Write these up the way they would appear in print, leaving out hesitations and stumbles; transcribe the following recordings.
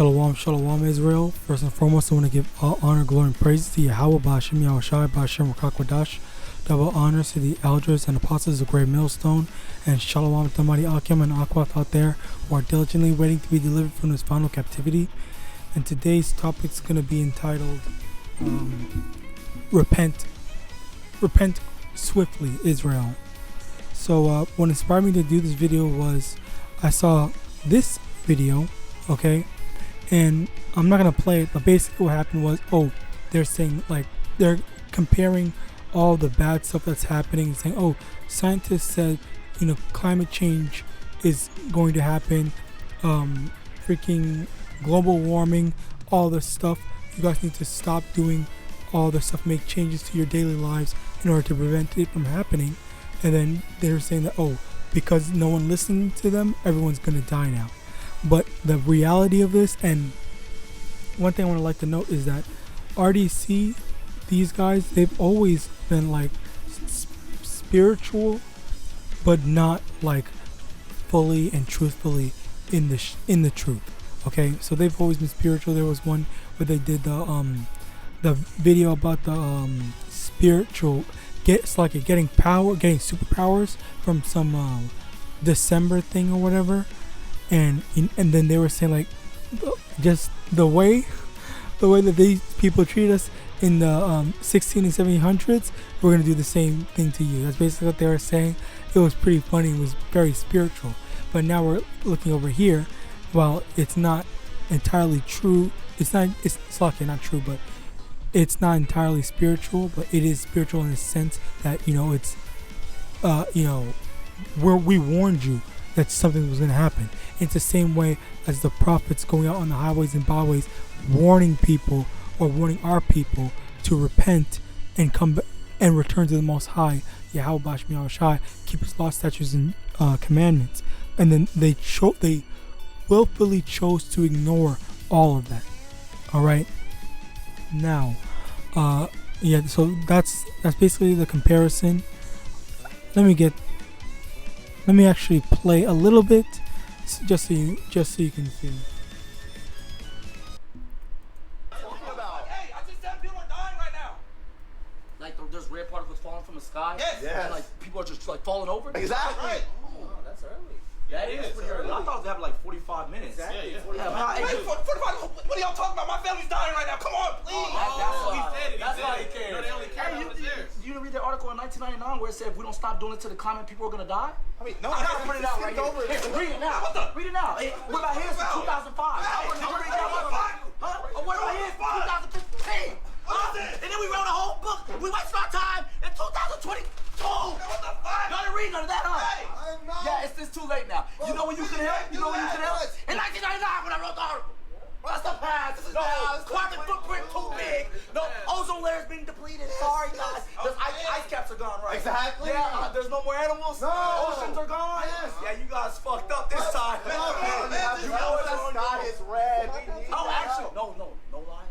Shalom, Shalom, Israel. First and foremost, I want to give all honor, glory, and praise to YAHAWAH, YAHAWASHI, double honors to the elders and apostles of Great Millstone, and Shalom to the mighty Akim and Aquath out there who are diligently waiting to be delivered from this final captivity. And today's topic is going to be entitled Repent Swiftly, Israel. So what inspired me to do this video was I saw this video, okay, and I'm not gonna play it, but basically what happened was, they're saying, like, they're comparing all the bad stuff that's happening and saying, scientists said, climate change is going to happen, freaking global warming, all this stuff. You guys need to stop doing all this stuff, make changes to your daily lives in order to prevent it from happening. And then they're saying that, because no one listened to them, everyone's gonna die now. But the reality of this, and one thing I want to like to note, is that RDC, these guys, they've always been like spiritual, but not like fully and truthfully in the truth. Okay, so they've always been spiritual. There was one where they did the video about the spiritual getting superpowers from some December thing or whatever. And then they were saying, like, just the way that these people treat us in the 16 and 1700s, we're gonna do the same thing to you. That's basically what they were saying. It was pretty funny. It was very spiritual. But now we're looking over here. While it's not entirely true, it's not true, but it's not entirely spiritual. But it is spiritual in the sense that it's where we warned you that something was going to happen. It's the same way as the prophets going out on the highways and byways warning people, or warning our people to repent and come and return to the Most High, Yahawadah, keep His law, statutes, and commandments. And then they willfully chose to ignore all of that. All right. Now, so that's basically the comparison. Let me actually play a little bit, just so you can see. Hey, I just said people are dying right now. Like there's rare particles falling from the sky. Yes. And like people are just like falling over. Exactly. Right. Oh, that's early. That is pretty early. I thought it would have like 45 minutes. Exactly. Yeah. 45. What are y'all talking about? My family's dying right now. Come on, please. That's why he said it. That's why he cares. They only care about you didn't read the article in 1999 where it said if we don't stop doing it to the climate, people are gonna die? I mean, no, I gotta put it out right here. Read it now. Read it now. What about his from 2005? What about his from 2015? And then we wrote a whole book. We wasted our time in 2022. What the fuck? Y'all didn't read none of that, huh? Yeah, it's too late now. You know when you can help? In 1999 when I wrote the article. That's the past. This is now. Carbon footprint too big. No, ozone layer's being depleted. Sorry, guys. Those ice caps are gone, right? Exactly. Yeah, there's no more animals. No. Oceans are gone. Yes. Yeah, you guys fucked up this time. You know the sky is red. Actually, no lie.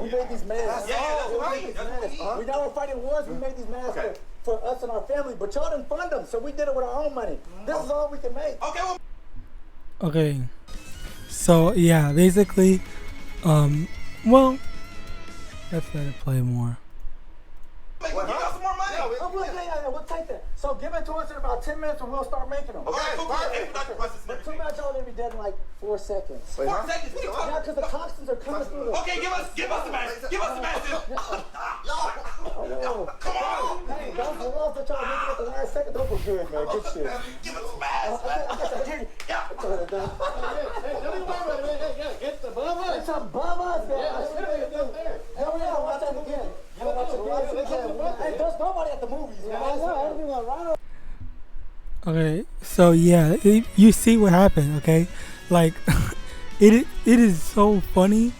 We made these masks. We know we're fighting wars. We made these masks for us and our family, but y'all didn't fund them, so we did it with our own money. This is all we can make. Okay, so yeah, basically, well, let's let it play more. Give us some more money. We'll take that. So give it to us in about 10 minutes and we'll start making them. Okay, cool. But too much, y'all gonna be dead in like 4 seconds. 4 seconds? Yeah, because the toxins are coming through. Okay, give us the mask. Give us the mask. Come on. Hey, don't go off that y'all making it the last second. Don't go good, man. Good shit. Give us the mask. It's above us, man. Hurry up, watch that again. Hey, there's nobody at the movies, man. Okay, so yeah, you see what happened. Okay, like it is so funny.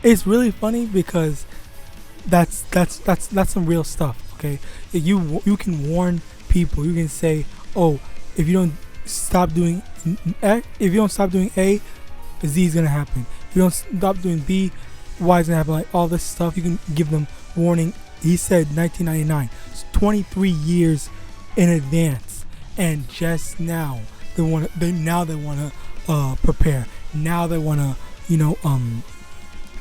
It's really funny because that's some real stuff. Okay, you can warn people. You can say, if you don't stop doing A, Z is gonna happen. If you don't stop doing B, Y is gonna happen. Like all this stuff, you can give them warning. He said 1999. It's 23 years in advance. and just now they want to prepare. Now they want to,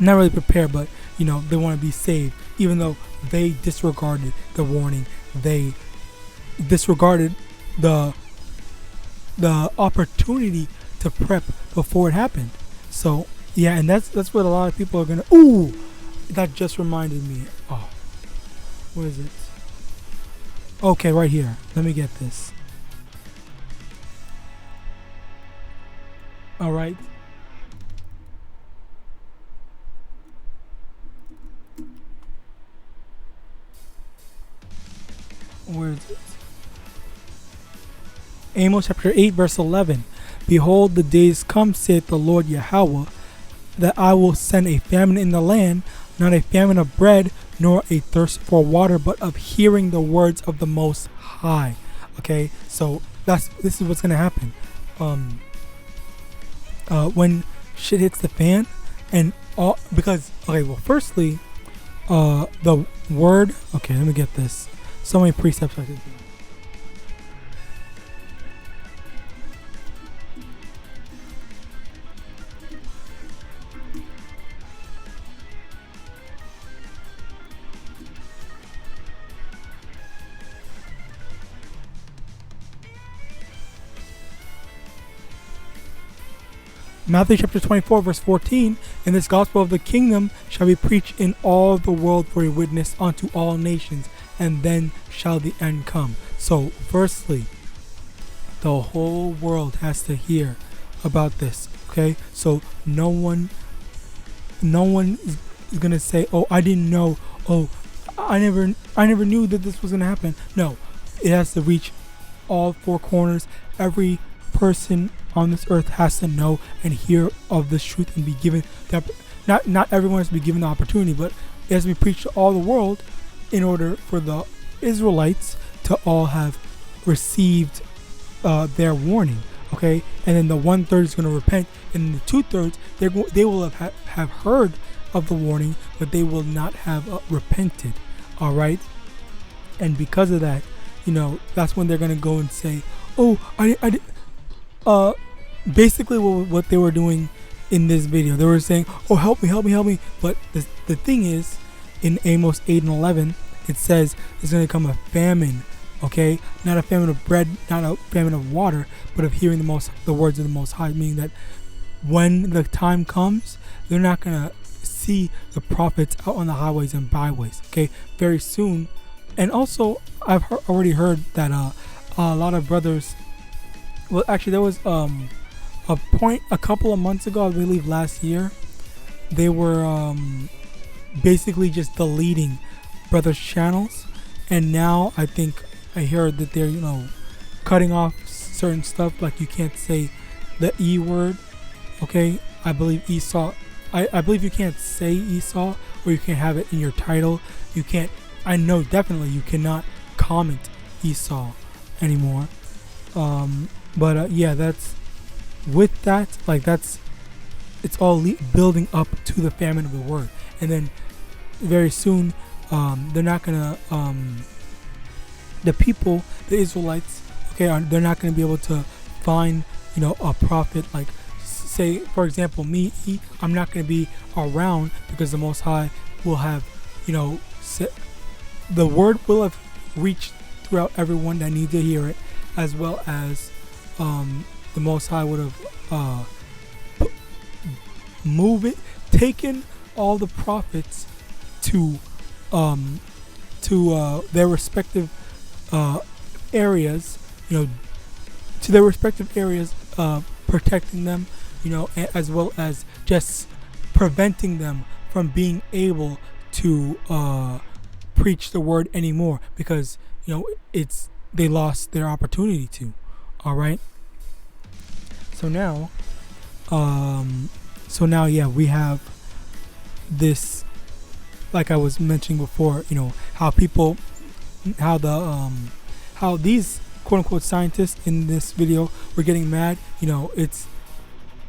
not really prepare, but they want to be saved, even though they disregarded the warning. They disregarded the opportunity to prep before it happened. So yeah, and that's what a lot of people are gonna. Ooh, that just reminded me. Oh, what is it? Okay, right here. Let me get this. All right. Where is it? Amos chapter 8 verse 11. Behold, the days come, saith the Lord Yahawah, that I will send a famine in the land, not a famine of bread, nor a thirst for water, but of hearing the words of the Most High. Okay, so this is what's gonna happen. When shit hits the fan, and all because firstly, the word. Okay, let me get this. So many precepts I did. Matthew chapter 24 verse 14, and this gospel of the kingdom shall be preached in all the world for a witness unto all nations, and then shall the end come. So firstly, the whole world has to hear about this. Okay, so no one is gonna say, oh, I didn't know, oh, I never knew that this was gonna happen. No, it has to reach all four corners. Every person on this earth has to know and hear of this truth and be given that. Not everyone has to be given the opportunity, but it has to be preached to all the world in order for the Israelites to all have received their warning. Okay, and then the 1/3 is going to repent, and the 2/3 they will have heard of the warning, but they will not have repented. All right, and because of that, that's when they're going to go and say, oh, I did. Basically what they were doing in this video, they were saying, oh, help me, but the thing is, in Amos 8 and 11, it says there's going to come a famine. Okay, not a famine of bread, not a famine of water, but of hearing the words of the Most High, meaning that when the time comes, they're not going to see the prophets out on the highways and byways. Okay, very soon. And also, I've already heard that a lot of brothers. Well, actually, there was a couple of months ago, I believe last year, they were basically just deleting brothers' channels, and now I think I heard that they're cutting off certain stuff, like you can't say the E word. Okay, I believe Esau. I believe you can't say Esau, or you can't have it in your title. You can't. I know definitely you cannot comment Esau anymore. But yeah, that's with that. Like it's all building up to the famine of the word, and then very soon, they're not gonna. The people, the Israelites, okay, they're not gonna be able to find a prophet. Like, say for example, me, I'm not gonna be around because the Most High will have, the word will have reached throughout everyone that needs to hear it, as well as the Most High would have taken all the prophets to their respective areas, protecting them, as well as just preventing them from being able to preach the word anymore, because they lost their opportunity to. All right. So now, yeah, we have this, like I was mentioning before, how these quote unquote scientists in this video were getting mad. They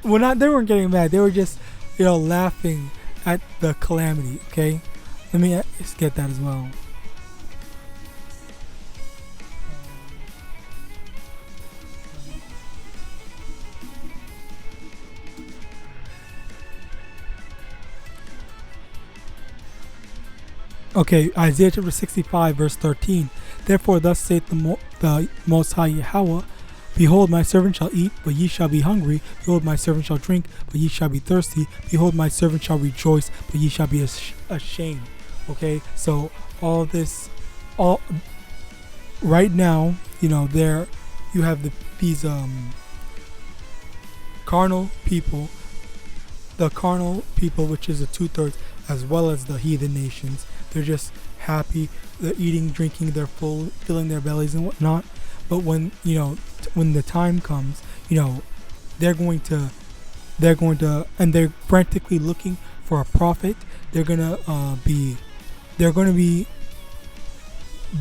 weren't getting mad. They were just, laughing at the calamity. Okay. Let me just get that as well. Okay, Isaiah chapter 65 verse 13. Therefore thus saith the Most High Yahweh, behold, my servant shall eat, but ye shall be hungry. Behold, my servant shall drink, but ye shall be thirsty. Behold, my servant shall rejoice, but ye shall be ashamed. Okay, so all this, all right now, you know, there you have these carnal people, the carnal people, which is the 2/3, as well as the heathen nations. They're just happy, they're eating, drinking, they're full, filling their bellies and whatnot. But when, you know, when the time comes, you know, they're going to, and they're frantically looking for a prophet. They're gonna be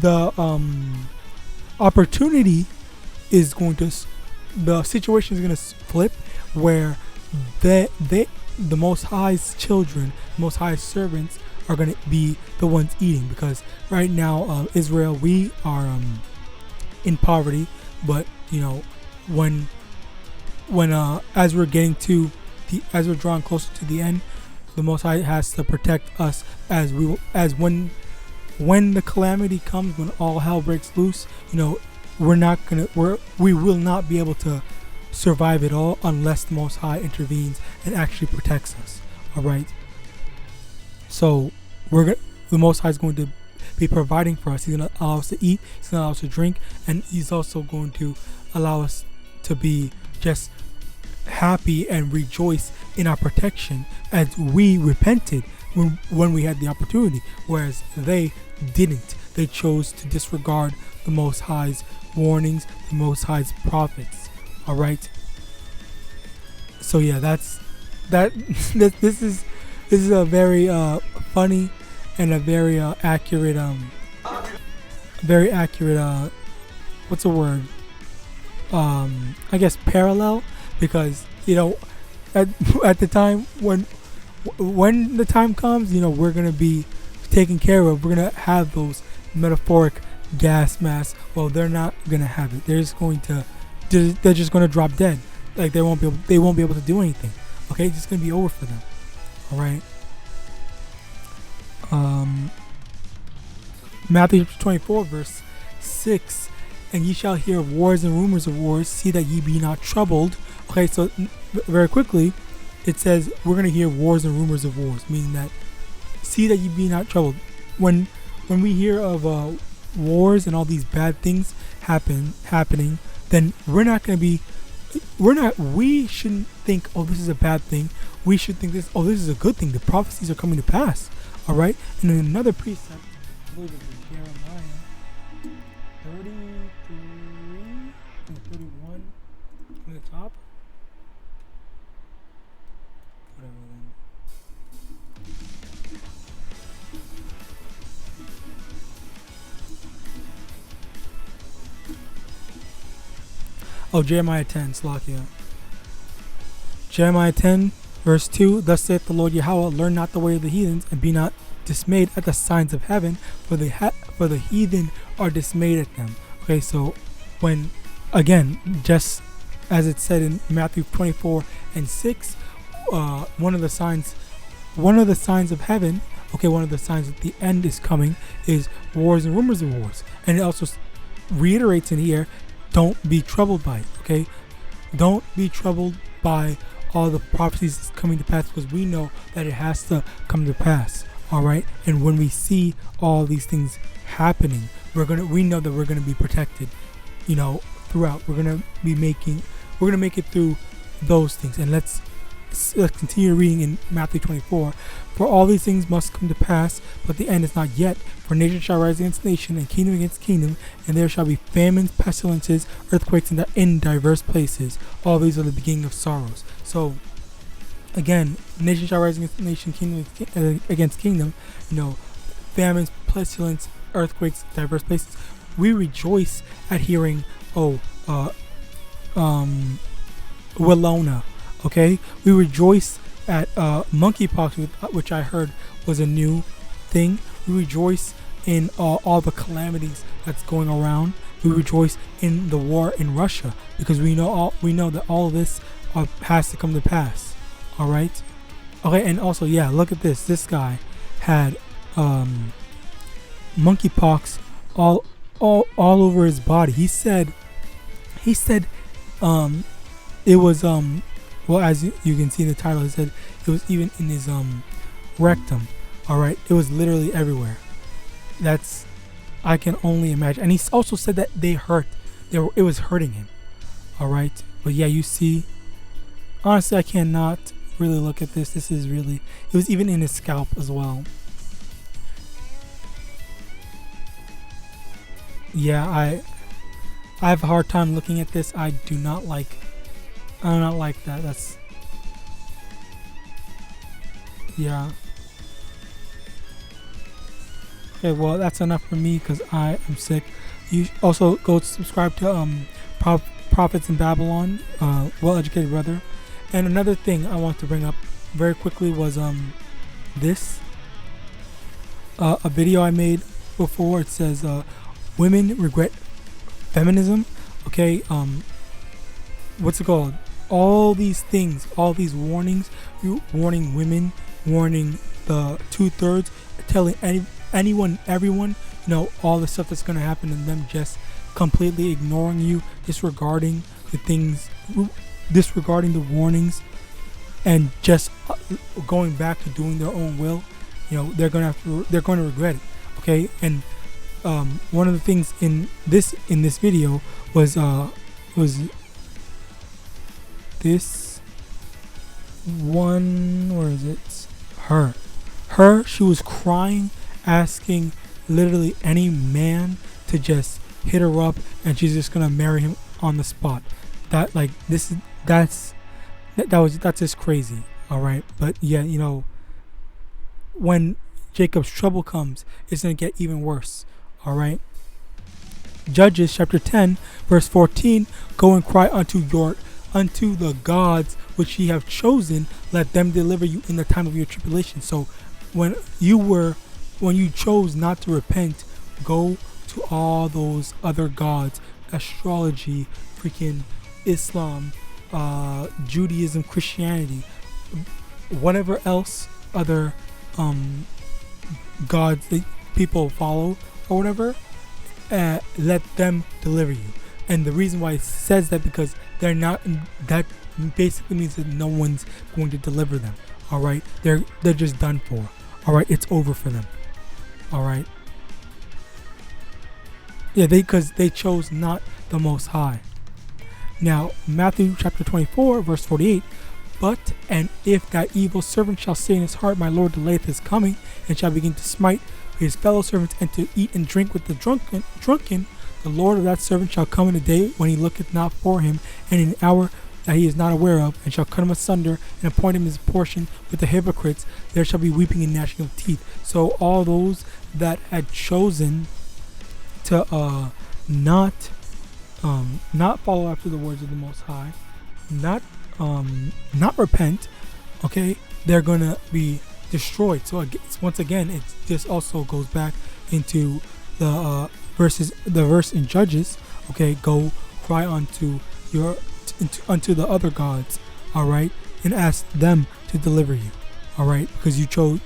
the opportunity is going to, the situation is going to flip where the Most High's children, Most High's servants are going to be the ones eating, because right now Israel, we are in poverty, but you know, when as we're getting to as we're drawing closer to the end, the Most High has to protect us as when the calamity comes, when all hell breaks loose. You know, we will not be able to survive it all unless the Most High intervenes and actually protects us. All right. So the Most High is going to be providing for us. He's going to allow us to eat. He's going to allow us to drink, and He's also going to allow us to be just happy and rejoice in our protection as we repented when we had the opportunity, whereas they didn't. They chose to disregard the Most High's warnings, the Most High's prophets. All right. So yeah, this is a very funny and a very accurate what's the word? I guess parallel, because you know, at the time when the time comes, you know, we're gonna be taken care of. We're gonna have those metaphoric gas masks. Well, they're not gonna have it. They're just gonna drop dead. Like they won't be able to do anything. Okay, it's just gonna be over for them. All right. Matthew 24 verse 6. And ye shall hear of wars and rumors of wars. See that ye be not troubled. Okay, so very quickly, it says we're gonna hear wars and rumors of wars, meaning that see that ye be not troubled. When we hear of wars and all these bad things happening, then we shouldn't think, oh, this is a bad thing. We should think this is a good thing. The prophecies are coming to pass. All right. And then another precept, I believe it's in Jeremiah 33 and 31 from the top. Whatever then. Oh, Jeremiah 10, Slakia. Jeremiah 10, verse 2. Thus saith the Lord Yahweh, learn not the way of the heathens, and be not dismayed at the signs of heaven, for the heathen are dismayed at them. Okay, so when, again, just as it said in Matthew 24 and 6, one of the signs of heaven, okay, one of the signs that the end is coming is wars and rumors of wars. And it also reiterates in here, don't be troubled by it, okay? Don't be troubled by all the prophecies that's coming to pass, because we know that it has to come to pass, all right? And when we see all these things happening, we know that we're gonna be protected, you know, throughout. We're gonna make it through those things. And let's continue reading in Matthew 24. For all these things must come to pass, but the end is not yet. For nation shall rise against nation, and kingdom against kingdom, and there shall be famines, pestilences, earthquakes in diverse places. All these are the beginning of sorrows. So, again, nation shall rise against nation, kingdom against kingdom. You know, famines, pestilence, earthquakes, diverse places. We rejoice at hearing, Willona. Okay, we rejoice at monkeypox, which I heard was a new thing. We rejoice in all the calamities that's going around. We rejoice in the war in Russia, because we know that all of this has to come to pass. All right. Okay, and also, yeah, look at this. This guy had monkeypox all over his body. He said it was well, as you can see in the title, he said it was even in his rectum. All right, it was literally everywhere. That's, I can only imagine. And he also said that it was hurting him. All right, but yeah, you see, honestly, I cannot really look at this. This is really, it was even in his scalp as well. Yeah, I have a hard time looking at this. I do not like that. That's, yeah. Okay, well, that's enough for me because I am sick. You also go subscribe to Prophets in Babylon, well-educated brother. And another thing I want to bring up very quickly was this a video I made before. It says women regret feminism. Okay, what's it called? All these things, all these warnings, warning women, warning the 2/3, telling anyone, everyone, you know, all the stuff that's going to happen, and them just completely ignoring you, disregarding the things, disregarding the warnings, and just going back to doing their own will. You know, they're going to regret it. Okay, and one of the things in this video was this one, where is it? Her, she was crying, asking literally any man to just hit her up, and she's just gonna marry him on the spot. That, like, that's just crazy. All right, but yeah, you know, when Jacob's trouble comes, it's gonna get even worse. All right. Judges chapter 10 verse 14, go and cry unto the gods which ye have chosen, let them deliver you in the time of your tribulation. So when you chose not to repent, go to all those other gods, astrology, freaking Islam, Judaism, Christianity, whatever else other gods that people follow or whatever, let them deliver you. And the reason why it says that, because they're not, that basically means that no one's going to deliver them. All right, they're just done for. All right, it's over for them. All right. Yeah, because they chose not the Most High. Now, Matthew chapter 24 verse 48. But, and if that evil servant shall say in his heart, my Lord delayeth his coming, and shall begin to smite his fellow servants, and to eat and drink with the drunken, the Lord of that servant shall come in a day when he looketh not for him, and in an hour that he is not aware of, and shall cut him asunder, and appoint him his portion with the hypocrites. There shall be weeping and gnashing of teeth. So all those that had chosen to not follow after the words of the Most High, not repent, okay, they're gonna be destroyed. So once again, it just also goes back into the verse in Judges. Okay, go cry unto the other gods, all right, and ask them to deliver you, all right, because you chose,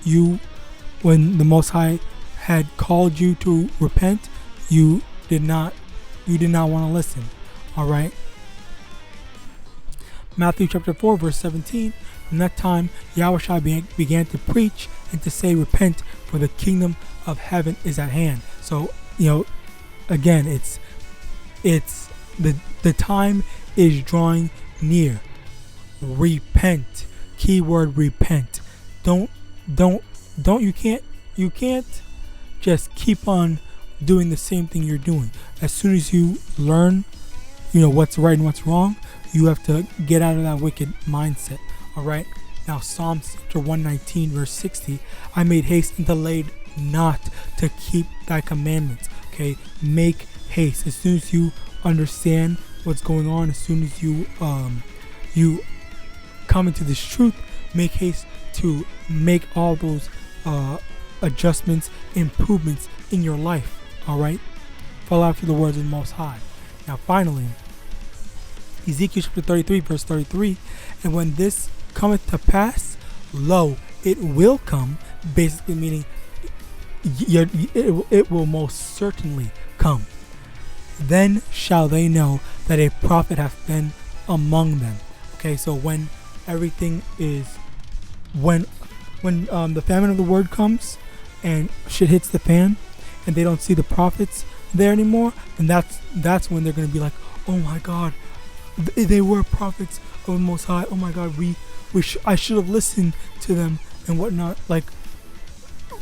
when the Most High had called you to repent, you did not want to listen. All right. Matthew chapter 4 verse 17. From that time YAHAWASHI began to preach and to say, repent, for the kingdom of heaven is at hand. So, you know, again, it's the time is drawing near. Repent. Keyword repent. You can't just keep on doing the same thing you're doing. As soon as you learn, you know, what's right and what's wrong, you have to get out of that wicked mindset. All right. Now, Psalms chapter 119 verse 60. I made haste and delayed not to keep thy commandments. Okay, make haste. As soon as you understand what's going on, as soon as you come into this truth, make haste to make all those adjustments, improvements in your life. All right, follow after the words of the Most High. Now, finally, Ezekiel chapter 33 verse 33. And when this cometh to pass, lo, it will come. Basically meaning, it will most certainly come. Then shall they know that a prophet hath been among them. Okay, so when everything is, when the famine of the word comes and shit hits the fan and they don't see the prophets there anymore, and that's when they're gonna be like, oh my God, they were prophets of the Most High. Oh my God, I should have listened to them and whatnot. Like,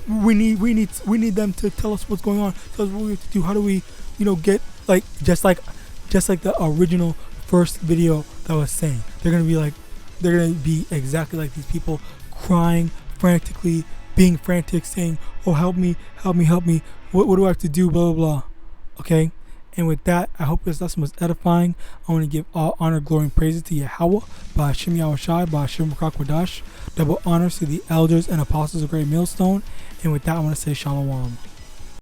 we need them to tell us what's going on, tell us what we have to do. How do we, get like just like the original first video that was saying. They're gonna be exactly like these people, crying frantically, being frantic, saying, "Oh, help me, help me, help me! What do I have to do?" Blah blah blah. Okay. And with that, I hope this lesson was edifying. I want to give all honor, glory, and praises to Yahawah, Ba'ashem YAHAWASHI, Ba'ashem YAHAWADAH. Double honors to the elders and apostles of Great Millstone. And with that, I want to say Shalom.